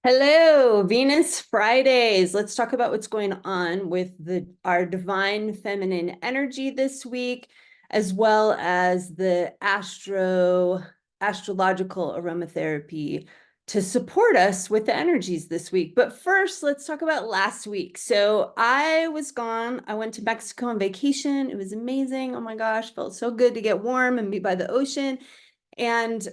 Hello, Venus Fridays. Let's talk about what's going on with our divine feminine energy this week, as well as the astrological aromatherapy to support us with the energies this week. But first, let's talk about last week. So I was gone. I went to Mexico on vacation. It was amazing. Oh my gosh, felt so good to get warm and be by the ocean. And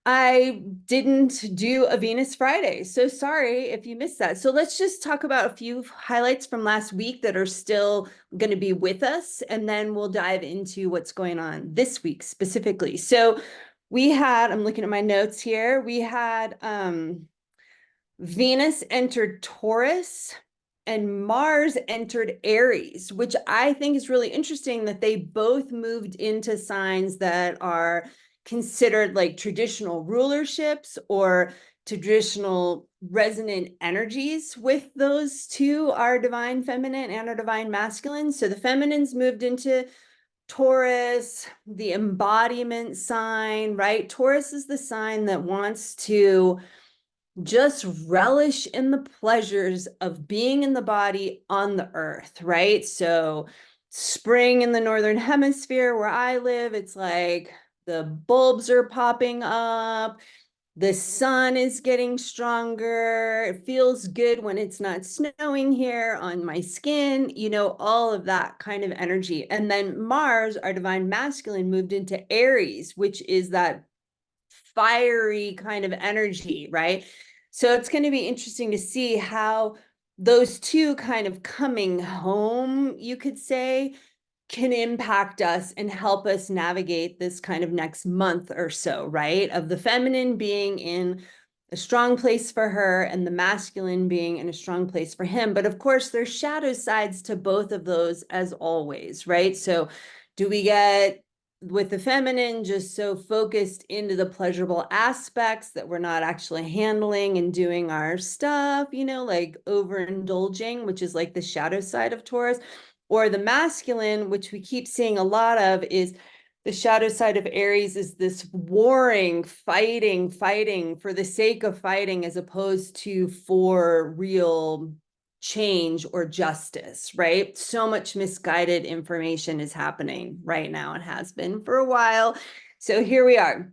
I didn't do a Venus Friday. So sorry if you missed that. So let's just talk about a few highlights from last week that are still going to be with us. And then we'll dive into what's going on this week specifically. So I'm looking at my notes here. We had Venus entered Taurus and Mars entered Aries, which I think is really interesting that they both moved into signs that are considered like traditional rulerships or traditional resonant energies with those two, our divine feminine and our divine masculine. So the feminines moved into Taurus, the embodiment sign, right? Taurus is the sign that wants to just relish in the pleasures of being in the body on the earth, right? So spring in the northern hemisphere where I live, it's like the bulbs are popping up, the sun is getting stronger, it feels good when it's not snowing here on my skin, all of that kind of energy. And then Mars, our divine masculine, moved into Aries, which is that fiery kind of energy, right? So it's going to be interesting to see how those two kind of coming home, you could say, can impact us and help us navigate this kind of next month or so, right? Of the feminine being in a strong place for her and the masculine being in a strong place for him. But of course, there's shadow sides to both of those as always, right? So do we get with the feminine just so focused into the pleasurable aspects that we're not actually handling and doing our stuff, like overindulging, which is like the shadow side of Taurus, or the masculine, which we keep seeing a lot of, is the shadow side of Aries is this warring, fighting for the sake of fighting as opposed to for real change or justice, right? So much misguided information is happening right now and has been for a while. So here we are.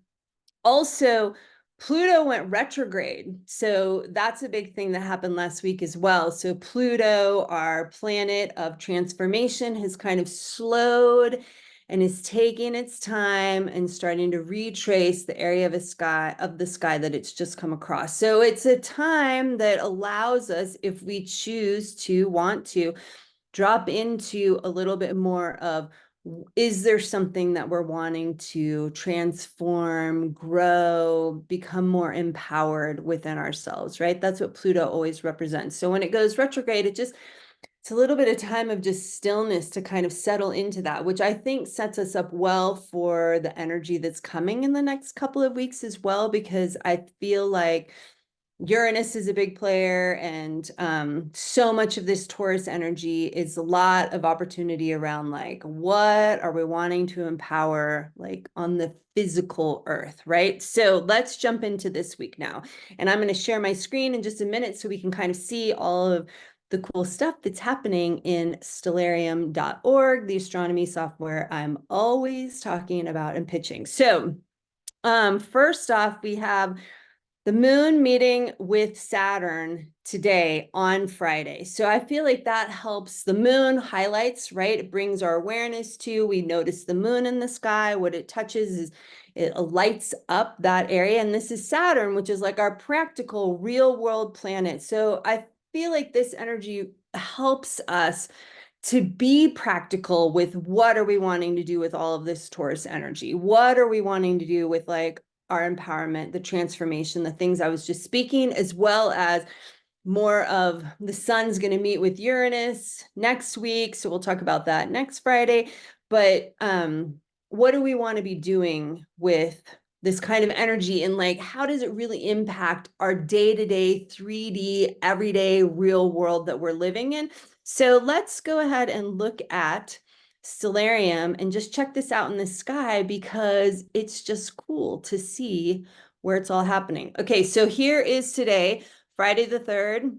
Also, Pluto went retrograde. So that's a big thing that happened last week as well. So Pluto, our planet of transformation, has kind of slowed and is taking its time and starting to retrace the area of the sky that it's just come across. So it's a time that allows us, if we choose to want to, drop into a little bit more of, is there something that we're wanting to transform, grow, become more empowered within ourselves, right? That's what Pluto always represents. So when it goes retrograde, it's a little bit of time of just stillness to kind of settle into that, which I think sets us up well for the energy that's coming in the next couple of weeks as well, because I feel like Uranus is a big player, and so much of this Taurus energy is a lot of opportunity around like, what are we wanting to empower like on the physical earth, right? So let's jump into this week now. And I'm going to share my screen in just a minute so we can kind of see all of the cool stuff that's happening in stellarium.org, the astronomy software I'm always talking about and pitching. So first off, we have the moon meeting with Saturn today on Friday. So I feel like that helps. The moon highlights, right? It brings our awareness to, we notice the moon in the sky. What it touches is it lights up that area. And this is Saturn, which is like our practical real world planet. So I feel like this energy helps us to be practical with what are we wanting to do with all of this Taurus energy? What are we wanting to do with like our empowerment, the transformation, the things I was just speaking, as well as more of the sun's going to meet with Uranus next week. So we'll talk about that next Friday. But what do we want to be doing with this kind of energy, and like, how does it really impact our day-to-day 3D, everyday real world that we're living in? So let's go ahead and look at stellarium and just check this out in the sky because it's just cool to see where it's all happening. Okay, so here is today, Friday the 3rd,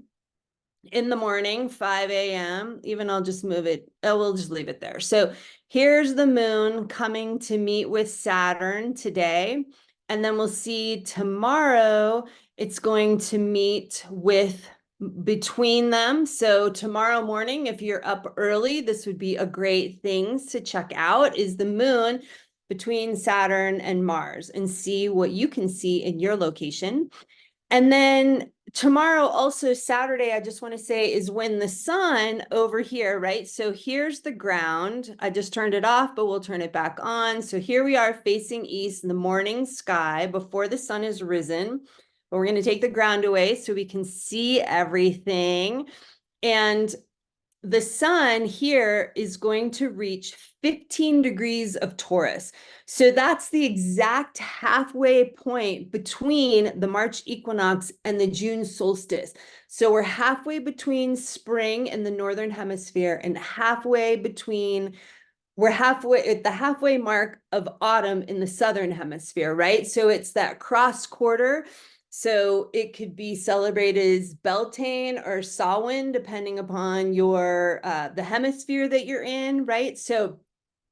in the morning, 5 a.m. Even I'll just move it. Oh, we'll just leave it there. So here's the moon coming to meet with Saturn today. And then we'll see tomorrow, it's going to meet with between them. So tomorrow morning, if you're up early, this would be a great thing to check out, is the moon between Saturn and Mars, and see what you can see in your location. And then tomorrow, also Saturday, I just want to say, is when the sun over here, right? So here's the ground. I just turned it off, but we'll turn it back on. So here we are facing east in the morning sky before the sun has risen. But we're going to take the ground away so we can see everything. And the sun here is going to reach 15 degrees of Taurus. So that's the exact halfway point between the March equinox and the June solstice. So we're halfway between spring in the northern hemisphere and we're halfway at the halfway mark of autumn in the southern hemisphere, right? So it's that cross quarter. So it could be celebrated as Beltane or Samhain, depending upon your the hemisphere that you're in, right? So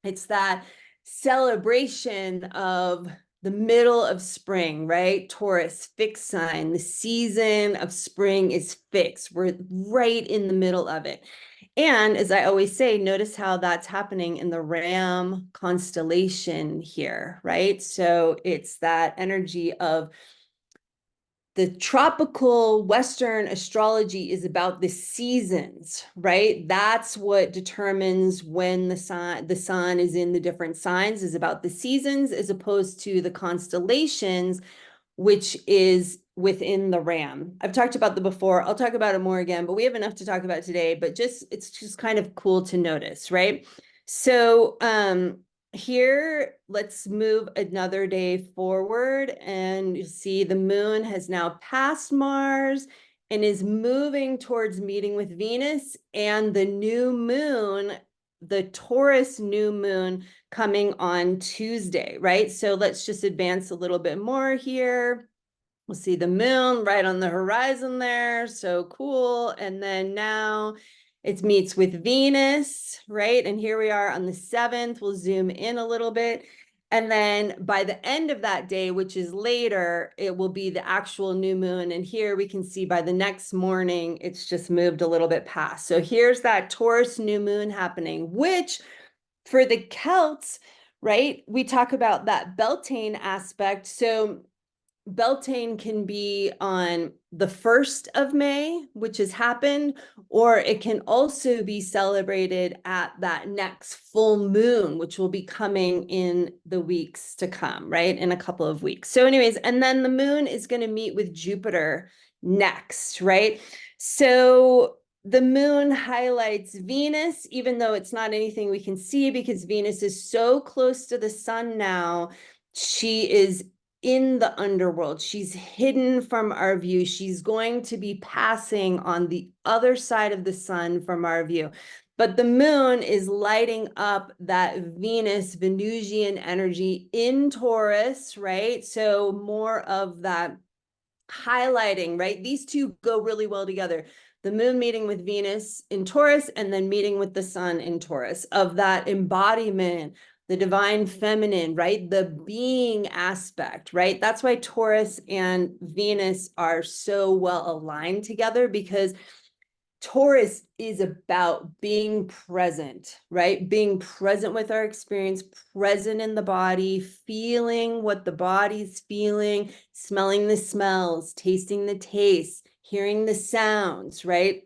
it's that celebration of the middle of spring, right? Taurus, fixed sign. The season of spring is fixed. We're right in the middle of it. And as I always say, notice how that's happening in the Ram constellation here, right? So it's that energy of the tropical Western astrology is about the seasons, right? That's what determines when the sun is in the different signs, is about the seasons, as opposed to the constellations, which is within the Ram. I've talked about them before. I'll talk about it more again, but we have enough to talk about today, but it's just kind of cool to notice, right? So here, let's move another day forward, and you see the moon has now passed Mars and is moving towards meeting with Venus, and the new moon, the Taurus new moon, coming on Tuesday, right? So let's just advance a little bit more here. We'll see the moon right on the horizon there. So cool. And then now it meets with Venus, right? And here we are on the 7th. We'll zoom in a little bit. And then by the end of that day, which is later, it will be the actual new moon. And here we can see by the next morning, it's just moved a little bit past. So here's that Taurus new moon happening, which for the Celts, right, we talk about that Beltane aspect. So Beltane can be on the 1st of May, which has happened, or it can also be celebrated at that next full moon, which will be coming in the weeks to come, right? In a couple of weeks. So anyways, and then the moon is going to meet with Jupiter next, right? So the moon highlights Venus, even though it's not anything we can see because Venus is so close to the sun now. She is in the underworld. She's hidden from our view. She's going to be passing on the other side of the sun from our view. But the moon is lighting up that Venus Venusian energy in Taurus, right? So more of that highlighting, right? These two go really well together. The moon meeting with Venus in Taurus and then meeting with the sun in Taurus, of that embodiment, the divine feminine, right? The being aspect, right? That's why Taurus and Venus are so well aligned together, because Taurus is about being present, right? Being present with our experience, present in the body, feeling what the body's feeling, smelling the smells, tasting the tastes, hearing the sounds, right?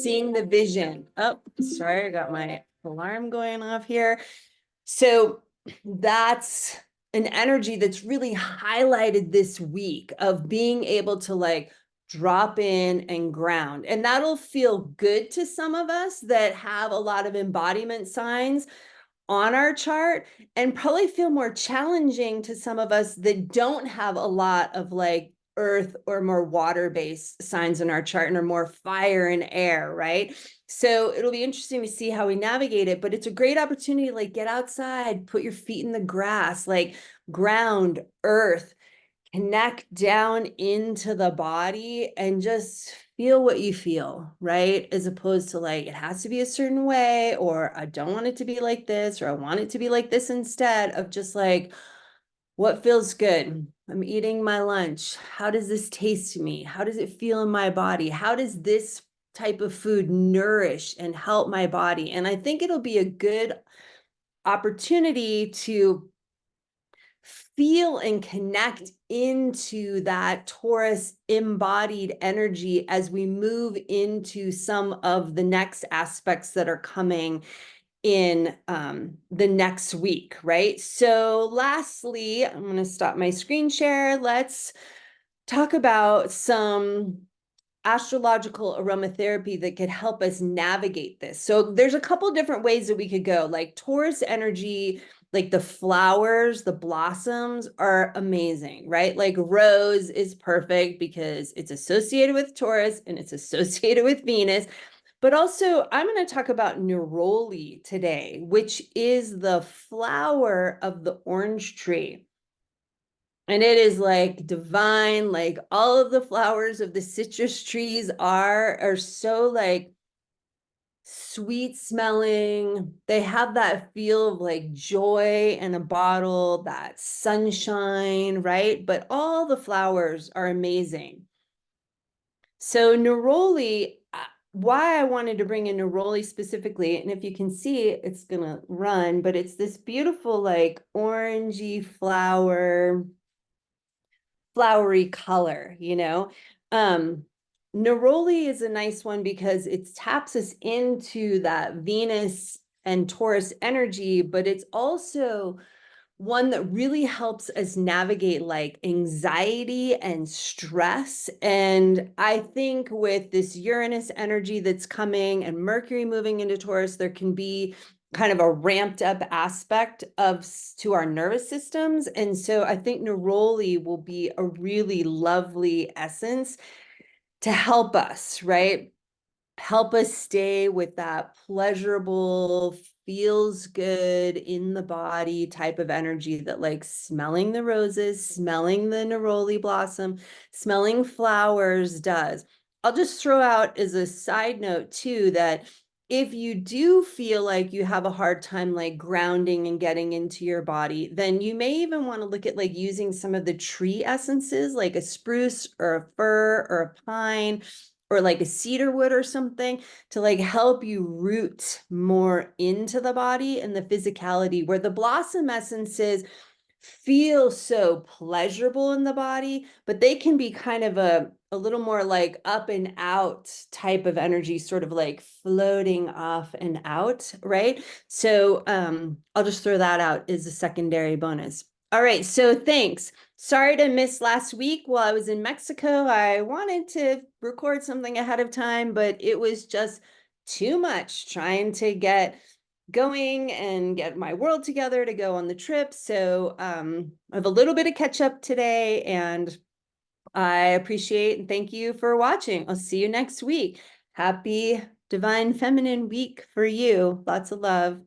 Seeing the vision. Oh, sorry, I got my alarm going off here. So that's an energy that's really highlighted this week, of being able to like drop in and ground. And that'll feel good to some of us that have a lot of embodiment signs on our chart, and probably feel more challenging to some of us that don't have a lot of like earth or more water-based signs in our chart and are more fire and air, right? So it'll be interesting to see how we navigate it, but it's a great opportunity to like get outside, put your feet in the grass, like ground, earth, connect down into the body and just feel what you feel, right? As opposed to like, it has to be a certain way, or I don't want it to be like this, or I want it to be like this instead of just like, what feels good? I'm eating my lunch. How does this taste to me? How does it feel in my body? How does this type of food nourish and help my body? And I think it'll be a good opportunity to feel and connect into that Taurus embodied energy as we move into some of the next aspects that are coming in the next week, right? So lastly, I'm going to stop my screen share. Let's talk about some astrological aromatherapy that could help us navigate this. So there's a couple different ways that we could go. Like Taurus energy, like the flowers, the blossoms are amazing, right? Like rose is perfect because it's associated with Taurus and it's associated with Venus. But also, I'm going to talk about Neroli today, which is the flower of the orange tree. And it is like divine, like all of the flowers of the citrus trees are so like sweet smelling. They have that feel of like joy in a bottle, that sunshine, right? But all the flowers are amazing. So Neroli, why I wanted to bring in Neroli specifically, and if you can see, it's gonna run, but it's this beautiful like orangey flowery color, you know? Neroli is a nice one because it taps us into that Venus and Taurus energy, but it's also one that really helps us navigate like anxiety and stress. And I think with this Uranus energy that's coming and Mercury moving into Taurus, there can be kind of a ramped up aspect of to our nervous systems. And so I think Neroli will be a really lovely essence to help us, right? Help us stay with that pleasurable, feels good in the body type of energy that like smelling the roses, smelling the neroli blossom, smelling flowers does. I'll just throw out as a side note too that if you do feel like you have a hard time like grounding and getting into your body, then you may even want to look at like using some of the tree essences like a spruce or a fir or a pine or like a cedar wood or something to like help you root more into the body and the physicality, where the blossom essences feel so pleasurable in the body, but they can be kind of a little more like up and out type of energy, sort of like floating off and out, right? So I'll just throw that out as a secondary bonus. All right, so thanks. Sorry to miss last week while I was in Mexico. I wanted to record something ahead of time, but it was just too much trying to get going and get my world together to go on the trip. So I have a little bit of catch up today, and I appreciate and thank you for watching. I'll see you next week. Happy Divine Feminine Week for you. Lots of love.